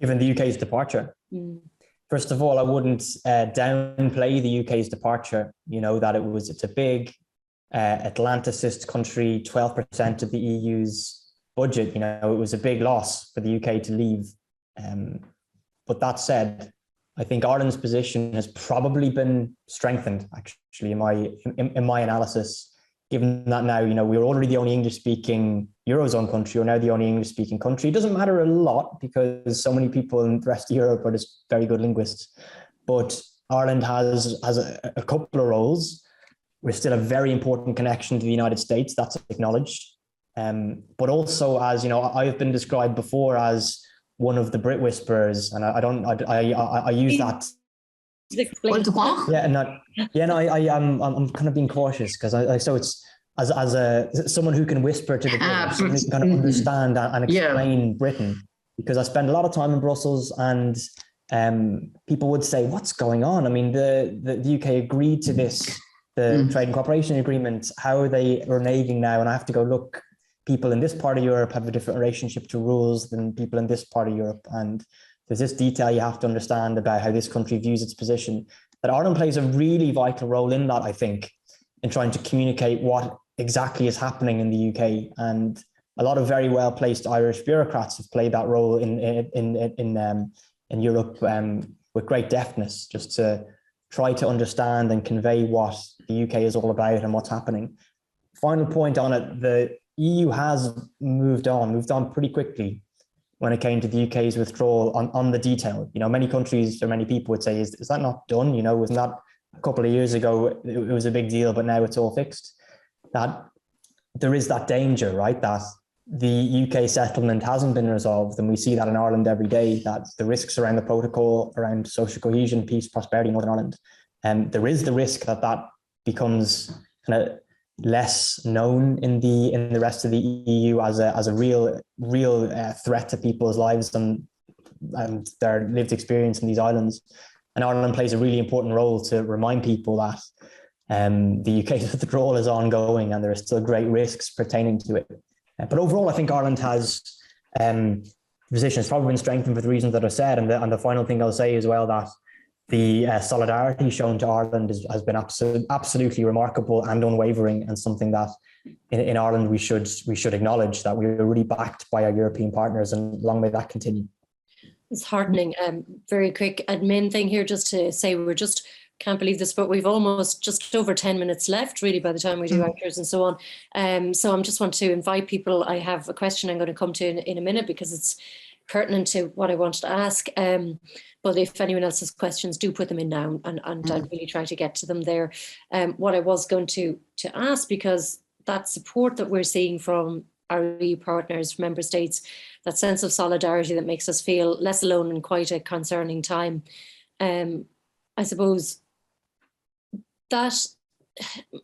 Given the UK's departure? First of all, I wouldn't downplay the UK's departure, that it's a big Atlanticist country, 12% of the EU's budget, it was a big loss for the UK to leave. But that said, I think Ireland's position has probably been strengthened, actually, in my analysis. given that now, we're already the only English-speaking Eurozone country, or now the only English-speaking country. It doesn't matter a lot because so many people in the rest of Europe are just very good linguists. But Ireland has a couple of roles. We're still a very important connection to the United States. That's acknowledged. But also, as I've been described before as one of the Brit whisperers, and I use that. I'm kind of being cautious because so it's as someone who can whisper to the British, someone who can kind of understand and explain Britain, because I spend a lot of time in Brussels, and people would say, "What's going on?" I mean, the UK agreed to this, the Trade and Cooperation Agreement. How are they reneging now? And I have to go look. People in this part of Europe have a different relationship to rules than people in this part of Europe, and there's this detail you have to understand about how this country views its position. That Ireland plays a really vital role in that, I think, in trying to communicate what exactly is happening in the UK. And a lot of very well placed Irish bureaucrats have played that role in Europe with great deftness, just to try to understand and convey what the UK is all about and what's happening. Final point on it: the EU has moved on pretty quickly when it came to the UK's withdrawal on the detail. Many countries or many people would say, is that not done? Wasn't that a couple of years ago, it was a big deal, but now it's all fixed? That there is that danger, right? That the UK settlement hasn't been resolved. And we see that in Ireland every day, that the risks around the protocol, around social cohesion, peace, prosperity in Northern Ireland, there is the risk that becomes kind of less known in the rest of the EU as a real threat to people's lives and their lived experience in these islands. And Ireland plays a really important role to remind people that the UK's withdrawal is ongoing and there are still great risks pertaining to it. But overall, I think Ireland has position has probably been strengthened for the reasons that I said. And the final thing I'll say as well, that the solidarity shown to Ireland has been absolutely remarkable and unwavering, and something that in Ireland we should acknowledge, that we were really backed by our European partners, and long may that continue. It's heartening. Very quick admin thing here, just to say, can't believe this, but we've almost just over 10 minutes left, really, by the time we do outros and so on. So I just want to invite people. I have a question I'm going to come to in a minute, because it's pertinent to what I wanted to ask. But if anyone else has questions, do put them in now, and I'll really try to get to them there. What I was going to ask, because that support that we're seeing from our EU partners, member states, that sense of solidarity that makes us feel less alone in quite a concerning time, I suppose that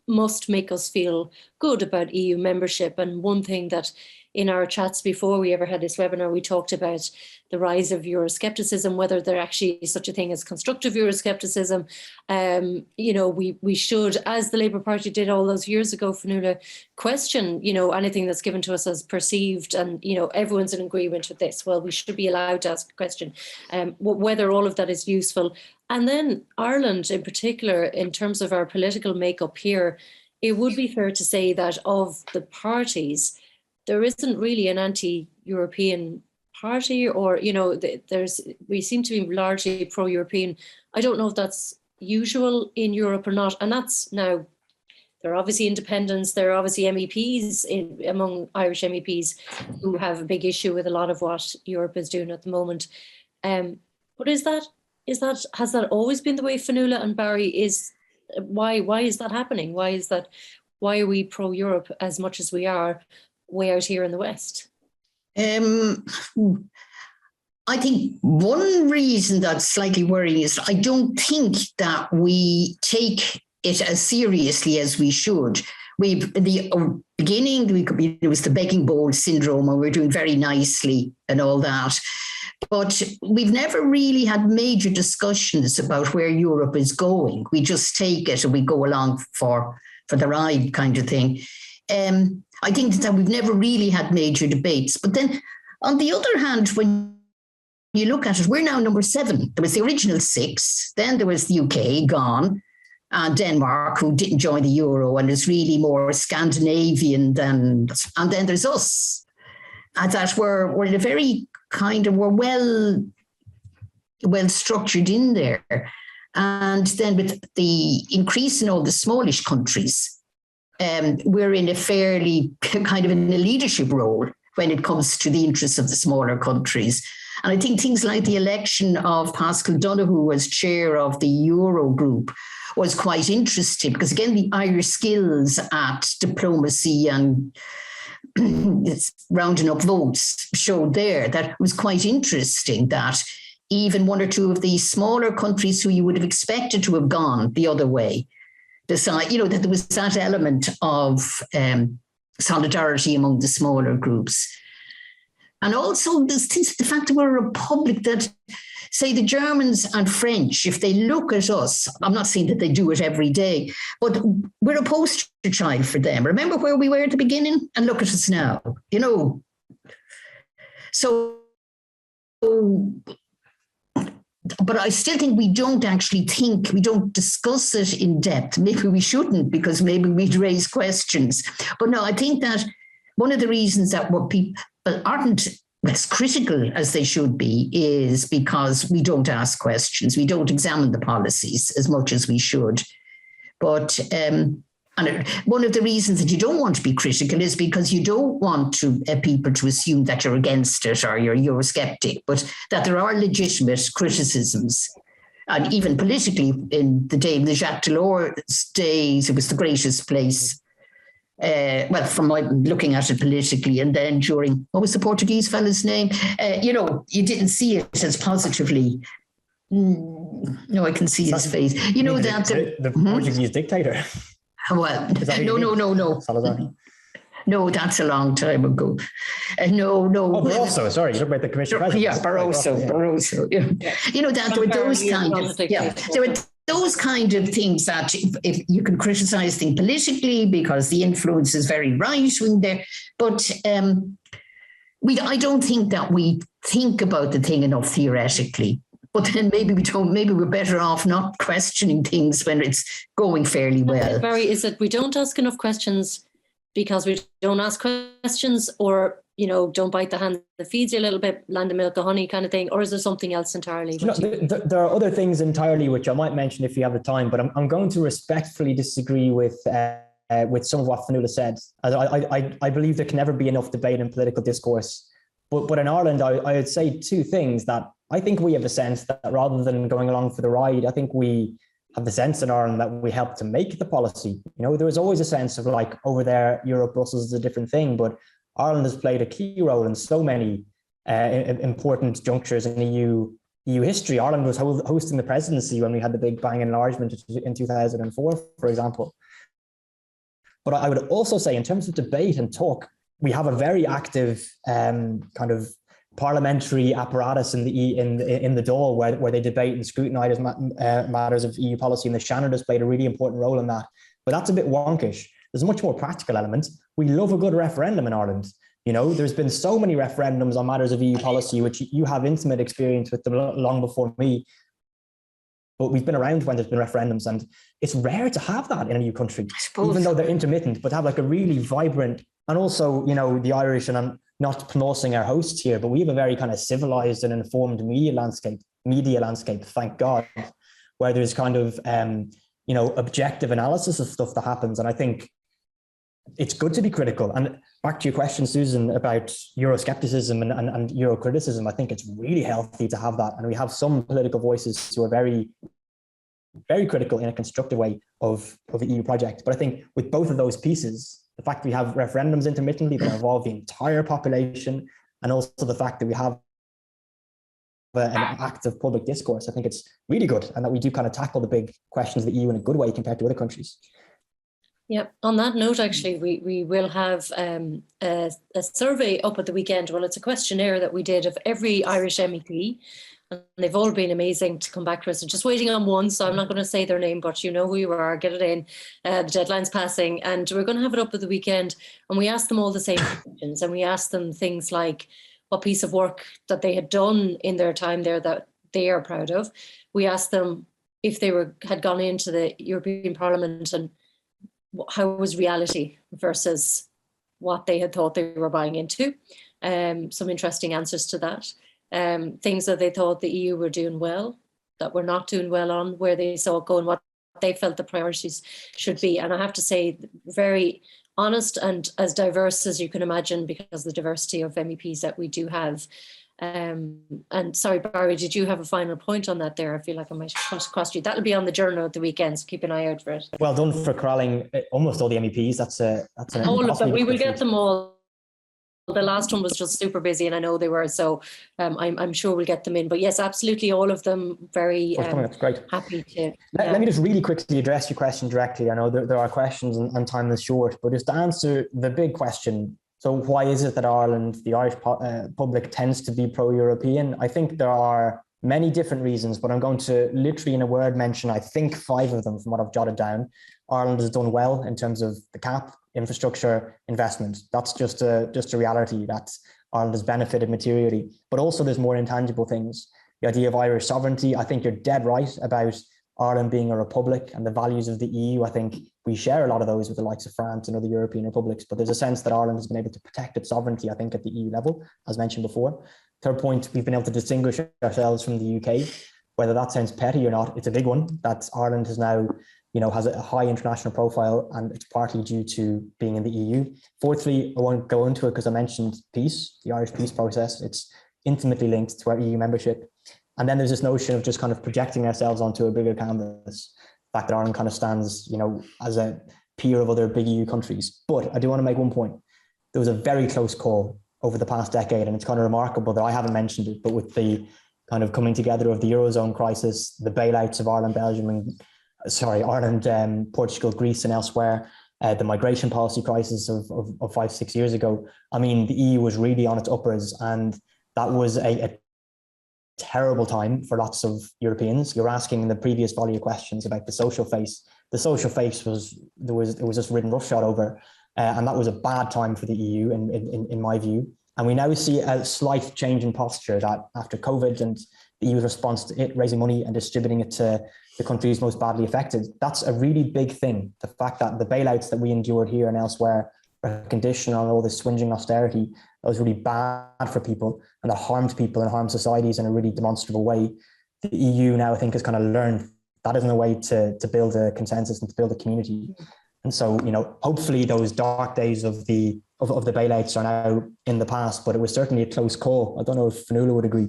must make us feel good about EU membership. And one thing that in our chats before we ever had this webinar, we talked about the rise of Euroscepticism, whether there actually is such a thing as constructive Euroscepticism. We should, as the Labour Party did all those years ago, Fionnuala, question, anything that's given to us as perceived, and, everyone's in agreement with this. Well, we should be allowed to ask a question, whether all of that is useful. And then Ireland in particular, in terms of our political makeup here, it would be fair to say that of the parties, there isn't really an anti-European party, or, we seem to be largely pro-European. I don't know if that's usual in Europe or not. And that's now, there are obviously independents, there are obviously MEPs among Irish MEPs who have a big issue with a lot of what Europe is doing at the moment. But has that always been the way, Fionnuala and Barry? Why is that happening? Why are we pro-Europe as much as we are way out here in the West? I think one reason that's slightly worrying is I don't think that we take it as seriously as we should. The beginning, it was the begging bowl syndrome, and we're doing very nicely and all that. But we've never really had major discussions about where Europe is going. We just take it and we go along for the ride, kind of thing. I think that we've never really had major debates. But then, on the other hand, when you look at it, we're now number 7. There was the original 6. Then there was the UK, gone, and Denmark, who didn't join the Euro and is really more Scandinavian and then there's us. And that we're in a very we're well structured in there. And then with the increase in all the smallish countries, we're in a fairly kind of in a leadership role when it comes to the interests of the smaller countries. And I think things like the election of Pascal Donoghue as chair of the Euro group was quite interesting because, again, the Irish skills at diplomacy and rounding up votes showed there that it was quite interesting that even one or two of the smaller countries who you would have expected to have gone the other way decide, that there was that element of solidarity among the smaller groups. And also there's the fact that we're a republic that, say, the Germans and French, if they look at us, I'm not saying that they do it every day, but we're a poster child for them. Remember where we were at the beginning and look at us now, So, but I still think we don't discuss it in depth. Maybe we shouldn't, because maybe we'd raise questions. But no, I think that one of the reasons that what people aren't as critical as they should be is because we don't ask questions. We don't examine the policies as much as we should. But one of the reasons that you don't want to be critical is because you don't want people to assume that you're against it or you're Eurosceptic, but that there are legitimate criticisms. And even politically, in the Jacques Delors days, it was the greatest place. From looking at it politically, and then during, what was the Portuguese fellow's name? You didn't see it as positively. No, I can see his face. The Portuguese dictator. Well, no. Salazar. No, that's a long time ago. No. Oh, Barroso, sorry, you're about the commission president. Yeah, Barroso. Yeah. There were those there were those kind of things that if you can criticize things politically because the influence is very right wing there, but I don't think that we think about the thing enough theoretically. But then maybe we don't. Maybe we're better off not questioning things when it's going fairly well. Barry, is it we don't ask enough questions because we don't ask questions, or don't bite the hand that feeds you a little bit, land of milk of honey kind of thing, or is there something else entirely? There are other things entirely which I might mention if you have the time, but I'm going to respectfully disagree with some of what Fionnuala said. I believe there can never be enough debate in political discourse. But in Ireland, I would say two things that I think we have a sense that rather than going along for the ride, I think we have the sense in Ireland that we help to make the policy. There was always a sense of like over there, Europe, Brussels is a different thing, but Ireland has played a key role in so many important junctures in EU history. Ireland was hosting the presidency when we had the Big Bang enlargement in 2004, for example. But I would also say in terms of debate and talk, we have a very active kind of parliamentary apparatus in the Dáil where they debate and scrutinise matters of EU policy, and the Shannon has played a really important role in that. But that's a bit wonkish. There's a much more practical element. We love a good referendum in Ireland. There's been so many referendums on matters of EU policy, which you have intimate experience with them long before me. But we've been around when there's been referendums, and it's rare to have that in a new country, even though they're intermittent, but to have like a really vibrant, and also, the Irish, and I'm not promoting our hosts here, but we have a very kind of civilized and informed media landscape, thank God, where there's kind of, objective analysis of stuff that happens. And I think it's good to be critical. And back to your question, Susan, about Euroscepticism and Eurocriticism, I think it's really healthy to have that. And we have some political voices who are very, very critical in a constructive way of the EU project. But I think with both of those pieces, the fact that we have referendums intermittently that involve the entire population, and also the fact that we have an active public discourse, I think it's really good, and that we do kind of tackle the big questions of the EU in a good way compared to other countries. Yeah, on that note, actually, we will have a survey up at the weekend. Well, it's a questionnaire that we did of every Irish MEP, and they've all been amazing to come back to us. I'm just waiting on one, so I'm not going to say their name, but you know who you are, get it in. The deadline's passing, and we're going to have it up at the weekend. And we asked them all the same questions, and we asked them things like what piece of work that they had done in their time there that they are proud of. We asked them if they had gone into the European Parliament and how was reality versus what they had thought they were buying into. Some interesting answers to that. Things that they thought the EU were doing well, that we're not doing well on, where they saw it going, what they felt the priorities should be. And I have to say, very honest and as diverse as you can imagine, because of the diversity of MEPs that we do have. And sorry, Barry, did you have a final point on that there? I feel like I might have crossed you. That'll be on the Journal at the weekend, so keep an eye out for it. Well done for corralling almost all the MEPs. That's an all of them. We will get them all. The last one was just super busy, and I know they were, so I'm sure we'll get them in. But yes, absolutely, all of them. Very that's great. Happy to. Let me just really quickly address your question directly. I know there are questions and time is short, but just to answer the big question. So why is it that Ireland, the Irish public, tends to be pro-European? I think there are many different reasons, but I'm going to literally in a word mention, I think 5 of them from what I've jotted down. Ireland has done well in terms of the CAP, infrastructure, investment. That's just a reality that Ireland has benefited materially. But also there's more intangible things. The idea of Irish sovereignty, I think you're dead right about Ireland being a republic and the values of the EU. I think we share a lot of those with the likes of France and other European republics, but there's a sense that Ireland has been able to protect its sovereignty, I think, at the EU level, as mentioned before. Third point, we've been able to distinguish ourselves from the UK. Whether that sounds petty or not, it's a big one, that Ireland has now, has a high international profile, and it's partly due to being in the EU. Fourthly, I won't go into it because I mentioned peace, the Irish peace process. It's intimately linked to our EU membership. And then there's this notion of just kind of projecting ourselves onto a bigger canvas. The fact that Ireland kind of stands, as a peer of other big EU countries. But I do want to make one point. There was a very close call over the past decade, and it's kind of remarkable that I haven't mentioned it, but with the kind of coming together of the Eurozone crisis, the bailouts of Ireland, Portugal, Greece, and elsewhere, the migration policy crisis of 5-6 years ago. I mean, the EU was really on its uppers, and that was a terrible time for lots of Europeans. You're asking in the previous volley of questions about the social face. The social face it was just ridden roughshod over, and that was a bad time for the EU in my view. And we now see a slight change in posture that after COVID and the EU's response to it, raising money and distributing it to the countries most badly affected, that's a really big thing. The fact that the bailouts that we endured here and elsewhere are conditional on all this swinging austerity, that was really bad for people, and that harmed people and harmed societies in a really demonstrable way. The EU now, I think, has kind of learned that isn't a way to build a consensus and to build a community. And so, hopefully those dark days of the bailouts are now in the past, but it was certainly a close call. I don't know if Fionnuala would agree.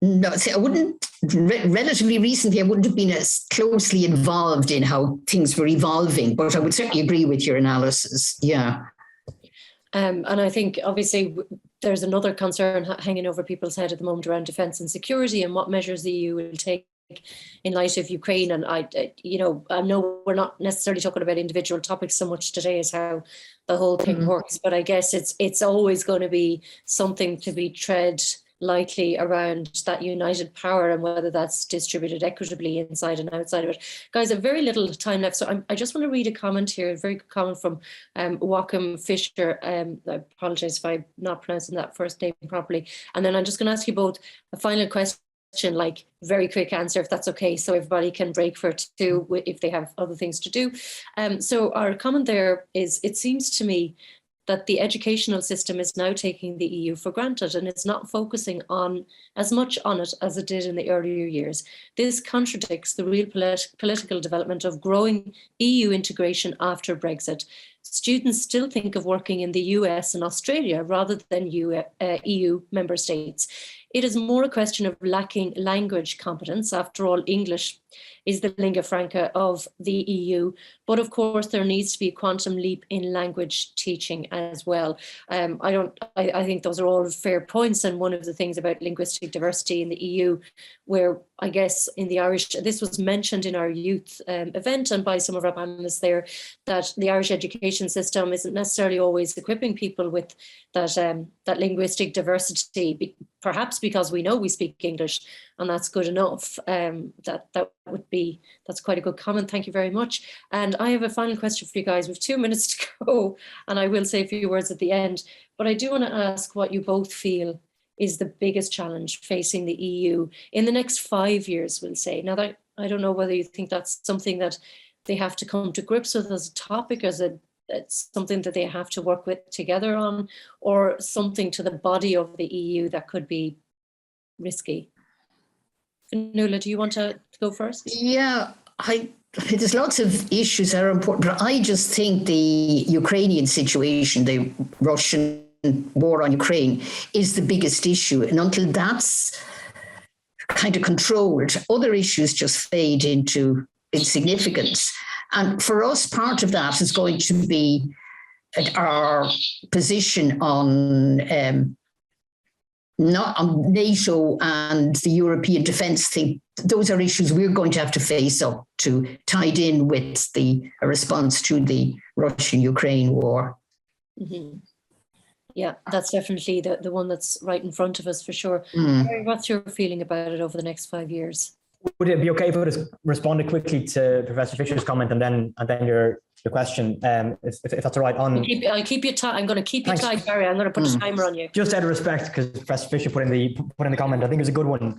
No, see, I wouldn't, relatively recently, I wouldn't have been as closely involved in how things were evolving, but I would certainly agree with your analysis. Yeah. And I think obviously there's another concern hanging over people's head at the moment around defence and security and what measures the EU will take in light of Ukraine. And I know we're not necessarily talking about individual topics so much today as how the whole thing works, but I guess it's always going to be something to be tread lightly around that united power and whether that's distributed equitably inside and outside of it. Guys, I have very little time left, so I just want to read a comment here, a very good comment from Joachim Fischer. I apologize if I'm not pronouncing that first name properly. And then I'm just going to ask you both a final question, like very quick answer, if that's okay, so everybody can break for it too if they have other things to do. So our comment there is, it seems to me that the educational system is now taking the EU for granted and it's not focusing on as much on it as it did in the earlier years. This contradicts the real political development of growing EU integration after Brexit. Students still think of working in the US and Australia rather than EU member states. It is more a question of lacking language competence. After all, English is the lingua franca of the EU. But of course, there needs to be a quantum leap in language teaching as well. I think those are all fair points. And one of the things about linguistic diversity in the EU, where I guess in the Irish, this was mentioned in our youth event and by some of our panelists there, that the Irish education system isn't necessarily always equipping people with that linguistic diversity, perhaps because we know we speak English and that's good enough. That's quite a good comment. Thank you very much. And I have a final question for you guys. We have 2 minutes to go and I will say a few words at the end, but I do want to ask what you both feel is the biggest challenge facing the EU in the next 5 years, we'll say. Now, that I don't know whether you think that's something that they have to come to grips with as a topic, as it's something that they have to work with together on, or something to the body of the EU that could be risky. Fionnuala, do you want to go first? Yeah, there's lots of issues that are important, but I just think the Ukrainian situation, the Russian war on Ukraine, is the biggest issue. And until that's kind of controlled, other issues just fade into insignificance. And for us, part of that is going to be our position on not on NATO and the European defence thing. Those are issues we're going to have to face up to, tied in with a response to the Russian-Ukraine war. Mm-hmm. Yeah, that's definitely the one that's right in front of us for sure. Mary, what's your feeling about it over the next 5 years? Would it be okay if I just responded quickly to Professor Fisher's comment and then your question, if that's all right? I'll keep you tight. I'm going to keep you tight, Barry. I'm going to put a timer on you. Just out of respect, because Professor Fisher put in the comment, I think it was a good one.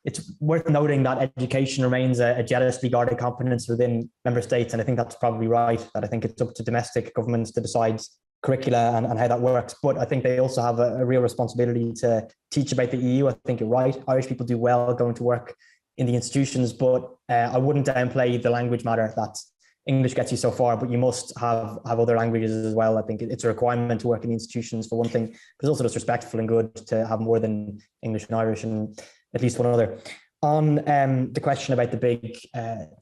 It's worth noting that education remains a jealously guarded competence within member states, and I think that's probably right. That I think it's up to domestic governments to decide curricula and how that works. But I think they also have a real responsibility to teach about the EU. I think you're right. Irish people do well going to work in the institutions, but I wouldn't downplay the language matter. That English gets you so far, but you must have other languages as well. I think it's a requirement to work in the institutions for one thing, but it's also just respectful and good to have more than English and Irish and at least one other. On the question about the big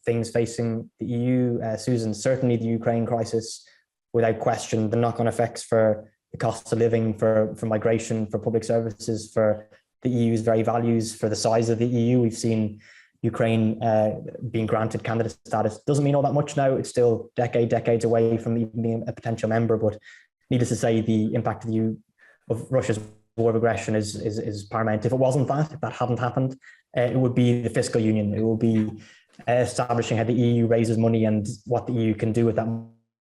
things facing the EU, Susan, certainly the Ukraine crisis, without question, the knock-on effects for the cost of living, for migration, for public services, for the EU's very values, for the size of the EU. We've seen Ukraine being granted candidate status. Doesn't mean all that much now. It's still decades away from even being a potential member. But needless to say, the impact of Russia's war of aggression is paramount. If that hadn't happened, it would be the fiscal union. It will be establishing how the EU raises money and what the EU can do with that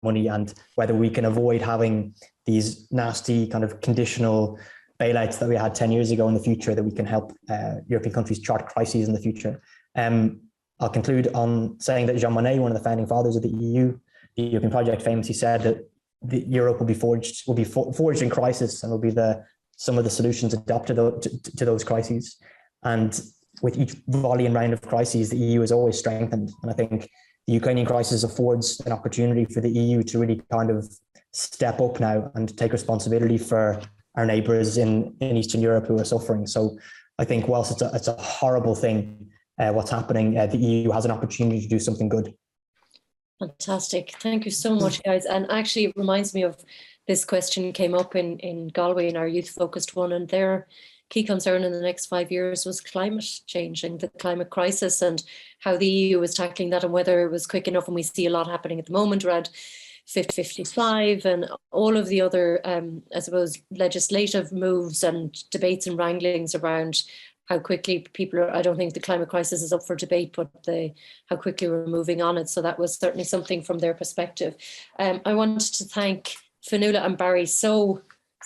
money, and whether we can avoid having these nasty kind of conditional bailouts that we had 10 years ago in the future, that we can help European countries chart crises in the future. I'll conclude on saying that Jean Monnet, one of the founding fathers of the EU, the European project, famously said that Europe will be forged in crisis, and will be some of the solutions adopted to those crises. And with each volley and round of crises, the EU is always strengthened. And I think the Ukrainian crisis affords an opportunity for the EU to really kind of step up now and take responsibility for our neighbours in Eastern Europe who are suffering. So I think whilst it's a horrible thing, what's happening, the EU has an opportunity to do something good. Fantastic. Thank you so much, guys. And actually, it reminds me of this question came up in Galway in our youth-focused one, and their key concern in the next 5 years was climate change and the climate crisis, and how the EU was tackling that, and whether it was quick enough. And we see a lot happening at the moment around 55 and all of the other, I suppose, legislative moves and debates and wranglings around how quickly people are. I don't think the climate crisis is up for debate, but how quickly we're moving on it. So that was certainly something from their perspective. I wanted to thank Fionnuala and Barry so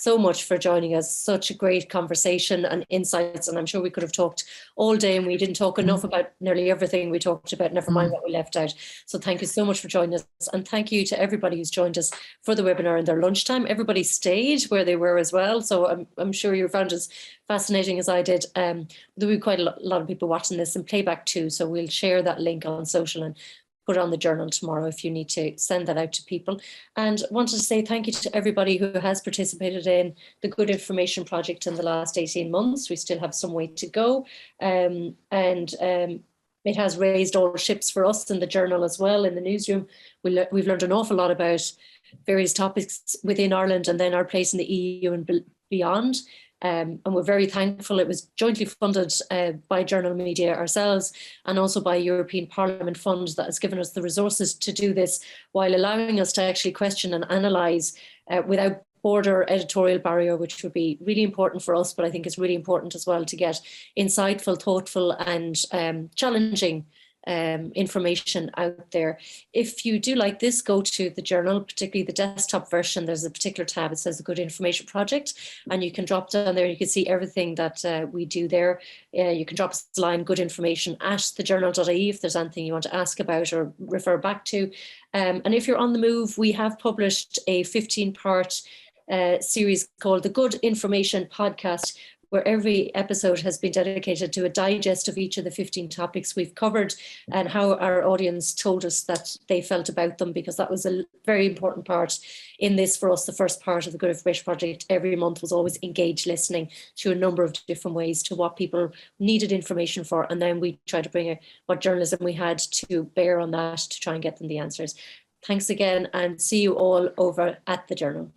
much for joining us. Such a great conversation and insights, and I'm sure we could have talked all day, and we didn't talk enough about nearly everything we talked about, never mind what we left out. So thank you so much for joining us, and thank you to everybody who's joined us for the webinar in their lunchtime. Everybody stayed where they were as well, so I'm sure you found it as fascinating as I did. There'll be quite a lot of people watching this in playback too, so we'll share that link on social and put it on the journal tomorrow if you need to send that out to people. And wanted to say thank you to everybody who has participated in the Good Information Project in the last 18 months. We still have some way to go. It has raised all ships for us in the journal as well, in the newsroom. We've learned an awful lot about various topics within Ireland and then our place in the EU and beyond. And we're very thankful. It was jointly funded by Journal Media ourselves, and also by European Parliament Fund, that has given us the resources to do this, while allowing us to actually question and analyse without border editorial barrier, which would be really important for us, but I think it's really important as well to get insightful, thoughtful and challenging information out there. If you do like this, go to the journal, particularly the desktop version. There's a particular tab, it says the Good Information Project, and you can drop down there. You can see everything that we do there. You can drop us a line, goodinformation@thejournal.ie, if there's anything you want to ask about or refer back to. And if you're on the move, we have published a 15-part series called the Good Information Podcast, where every episode has been dedicated to a digest of each of the 15 topics we've covered and how our audience told us that they felt about them, because that was a very important part in this for us. The first part of the Good Information Project every month was always engaged listening through a number of different ways to what people needed information for. And then we tried to bring what journalism we had to bear on that to try and get them the answers. Thanks again, and see you all over at the Journal.